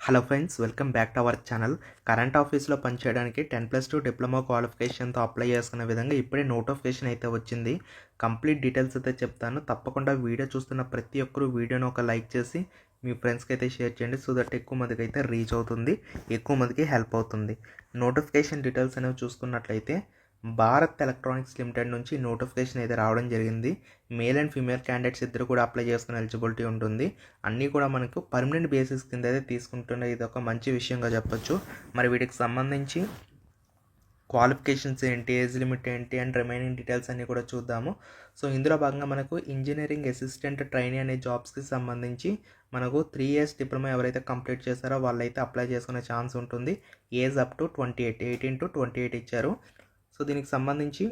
Hello friends, welcome back to our channel. Current ఆఫీస్లో పనిచేయడానికి 10+2 diploma క్వాలిఫికేషన్తో apply చేసుకునే విధంగా ఇప్పుడే నోటిఫికేషన్ అయితే వచ్చింది. కంప్లీట్ డీటెయిల్స్ అయితే చెప్తాను. తప్పకుండా వీడియో చూస్తున్న ప్రతి ఒక్కరు వీడియోని ఒక లైక్ చేసి మీ ఫ్రెండ్స్కి అయితే షేర్ చేయండి. సో దట్ ఎక్కువ మందికి అయితే రీచ్ అవుతుంది, ఎక్కువ మందికి హెల్ప్ అవుతుంది. నోటిఫికేషన్ డీటెయిల్స్ అనేవి చూసుకున్నట్లయితే భారత్ ఎలక్ట్రానిక్స్ లిమిటెడ్ నుంచి నోటిఫికేషన్ అయితే రావడం జరిగింది. మేల్ అండ్ ఫీమేల్ క్యాండిడేట్స్ ఇద్దరు కూడా అప్లై చేసుకునే ఎలిజిబిలిటీ ఉంటుంది. అన్నీ కూడా మనకు పర్మనెంట్ బేసిస్ కింద అయితే తీసుకుంటున్న ఇది ఒక మంచి విషయంగా చెప్పొచ్చు. మరి వీటికి సంబంధించి క్వాలిఫికేషన్స్ ఏంటి, ఏజ్ లిమిట్ ఏంటి అండ్ రిమైనింగ్ డీటెయిల్స్ అన్నీ కూడా చూద్దాము. సో ఇందులో భాగంగా మనకు ఇంజనీరింగ్ అసిస్టెంట్ ట్రైనీ అనే జాబ్స్కి సంబంధించి మనకు 3 years డిప్లొమా ఎవరైతే కంప్లీట్ చేస్తారో వాళ్ళైతే అప్లై చేసుకునే ఛాన్స్ ఉంటుంది. ఏజ్ అప్ టు 18 to 28 ఇచ్చారు. సో దీనికి సంబంధించి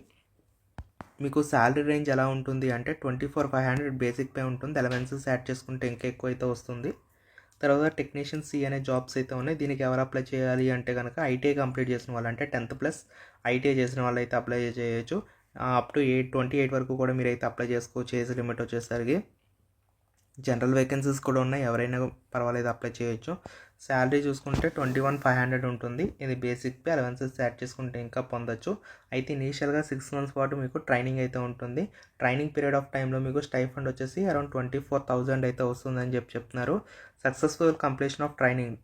మీకు శాలరీ రేంజ్ ఎలా ఉంటుంది అంటే 24,500 బేసిక్ పే ఉంటుంది. అలవెన్సెస్ యాడ్ చేసుకుంటే ఇంకా ఎక్కువ అయితే వస్తుంది. తర్వాత టెక్నీషియన్ సి అనే జాబ్స్ అయితే ఉన్నాయి. దీనికి ఎవరు అప్లై చేయాలి అంటే కనుక ఐటీఐ కంప్లీట్ చేసిన వాళ్ళు, అంటే 10th+ ఐటీఐ చేసిన వాళ్ళు అయితే అప్లై చేయొచ్చు. అప్ టు 28 వరకు కూడా మీరు అయితే అప్లై చేసుకోవచ్చు. ఏజ్ లిమిట్ వచ్చేసరికి జనరల్ వేకెన్సీస్ కూడా ఉన్నాయి, ఎవరైనా పర్వాలేదు అప్లై చేయొచ్చు. శాలరీ చూసుకుంటే 21,500 ఉంటుంది. ఇది బేసిక్ పే, అలవెన్సెస్ యాడ్ చేసుకుంటే ఇంకా పొందొచ్చు. అయితే ఇనీషియల్గా 6 months పాటు మీకు ట్రైనింగ్ అయితే ఉంటుంది. ట్రైనింగ్ పీరియడ్ ఆఫ్ టైంలో మీకు స్టైఫండ్ వచ్చేసి అరౌండ్ 24,000 అయితే వస్తుందని చెప్తున్నారు. Successful completion of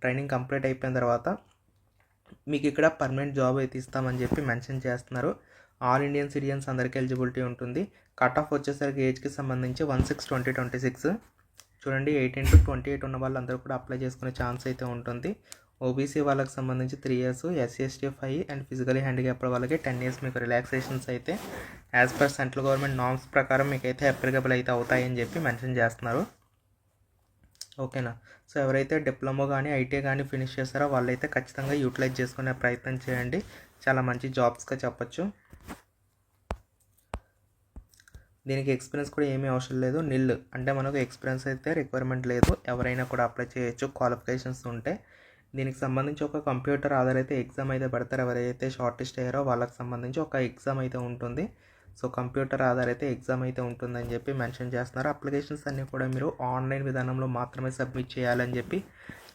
training complete అయిపోయిన తర్వాత మీకు ఇక్కడ పర్మనెంట్ జాబ్ అయితే ఇస్తామని చెప్పి మెన్షన్ చేస్తున్నారు. ఆల్ ఇండియన్ సిటిజన్స్ అందరికీ ఎలిజిబిలిటీ ఉంటుంది. కట్ ఆఫ్ వచ్చేసరికి ఏజ్కి సంబంధించి 1/6/2026 చూడండి. 18 to 28 ఉన్న వాళ్ళందరూ కూడా అప్లై చేసుకునే ఛాన్స్ అయితే ఉంటుంది. ఓబీసీ వాళ్ళకి సంబంధించి 3 years, SC/ST 5 and physically handicapped వాళ్ళకి 10 years మీకు రిలాక్సేషన్స్ అయితే as per central government norms ప్రకారం మీకు అయితే అప్లికబుల్ అయితే అవుతాయని చెప్పి మెన్షన్ చేస్తున్నారు. ఓకేనా. సో ఎవరైతే డిప్లొమా కానీ ఐటీఐ కానీ ఫినిష్ చేస్తారో వాళ్ళైతే ఖచ్చితంగా యూటిలైజ్ చేసుకునే ప్రయత్నం చేయండి. చాలా మంచి జాబ్స్గా చెప్పచ్చు. దీనికి ఎక్స్పీరియన్స్ కూడా ఏమీ అవసరం లేదు, నిల్ అంటే మనకు ఎక్స్పీరియన్స్ అయితే రిక్వైర్మెంట్ లేదు, ఎవరైనా కూడా అప్లై చేయొచ్చు క్వాలిఫికేషన్స్ ఉంటే. దీనికి సంబంధించి ఒక కంప్యూటర్ ఆధారైతే ఎగ్జామ్ అయితే పెడతారు. ఎవరైతే షార్ట్ లిస్ట్ అయ్యారో వాళ్ళకి సంబంధించి ఒక ఎగ్జామ్ అయితే ఉంటుంది. సో కంప్యూటర్ ఆధారైతే ఎగ్జామ్ అయితే ఉంటుందని చెప్పి మెన్షన్ చేస్తున్నారు. అప్లికేషన్స్ అన్నీ కూడా మీరు ఆన్లైన్ విధానంలో మాత్రమే సబ్మిట్ చేయాలని చెప్పి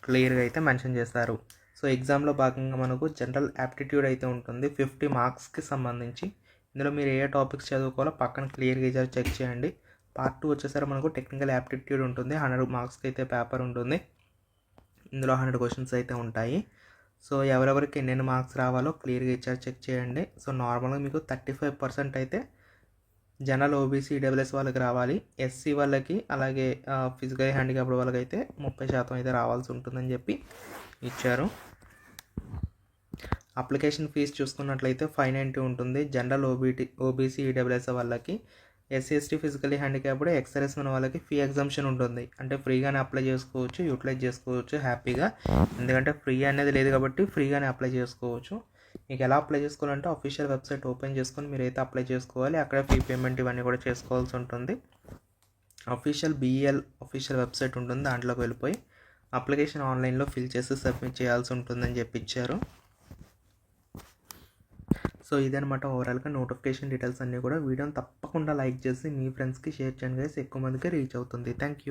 క్లియర్గా అయితే మెన్షన్ చేస్తారు. సో ఎగ్జామ్లో భాగంగా మనకు జనరల్ యాప్టిట్యూడ్ అయితే ఉంటుంది 50 marksకి సంబంధించి. ఇందులో మీరు ఏ టాపిక్స్ చదువుకోవాలో పక్కన క్లియర్గా చెక్ చేయండి. పార్ట్ 2 వచ్చేసరికి మనకు టెక్నికల్ యాప్టిట్యూడ్ ఉంటుంది. 100 marksకి అయితే పేపర్ ఉంటుంది. ఇందులో 100 questions అయితే ఉంటాయి. సో ఎవరెవరికి ఎన్నెన్ని మార్క్స్ రావాలో క్లియర్గా ఇచ్చారు, చెక్ చేయండి. సో నార్మల్గా మీకు 35% అయితే జనరల్ ఓబీసీ ఈడబ్ల్యూఎస్ వాళ్ళకి రావాలి. ఎస్సీ వాళ్ళకి అలాగే ఫిజికల్ హ్యాండిక్యాప్డ్ వాళ్ళకి అయితే 30% అయితే రావాల్సి ఉంటుందని చెప్పి ఇచ్చారు. అప్లికేషన్ ఫీజు చూసుకున్నట్లయితే 590 ఉంటుంది. జనరల్ ఓబీసీ ఈడబ్ల్యూఎస్ వాళ్ళకి, SC/ST physically handicapped X-service men వాళ్ళకి ఫీ ఎగ్జామ్షన్ ఉంటుంది. అంటే ఫ్రీగానే అప్లై చేసుకోవచ్చు, యూటిలైజ్ చేసుకోవచ్చు హ్యాపీగా. ఎందుకంటే ఫ్రీ అనేది లేదు కాబట్టి ఫ్రీగానే అప్లై చేసుకోవచ్చు. మీకు ఎలా అప్లై చేసుకోవాలంటే అఫీషియల్ వెబ్సైట్ ఓపెన్ చేసుకొని మీరైతే అప్లై చేసుకోవాలి. అక్కడ ఫీ పేమెంట్ ఇవన్నీ కూడా చేసుకోవాల్సి ఉంటుంది. అఫీషియల్ BEL అఫీషియల్ వెబ్సైట్ ఉంటుంది, దాంట్లోకి వెళ్ళిపోయి అప్లికేషన్ ఆన్లైన్లో ఫిల్ చేసి సబ్మిట్ చేయాల్సి ఉంటుందని చెప్పి ఇచ్చారు. సో ఇదనమాట ఓవరాల్గా నోటిఫికేషన్ డీటెయిల్స్ అన్నీ కూడా. వీడియోని తప్పకుండా లైక్ చేసి మీ ఫ్రెండ్స్కి షేర్ చేయండి గైస్, ఎక్కువ మందికి రీచ్ అవుతుంది. Thank you.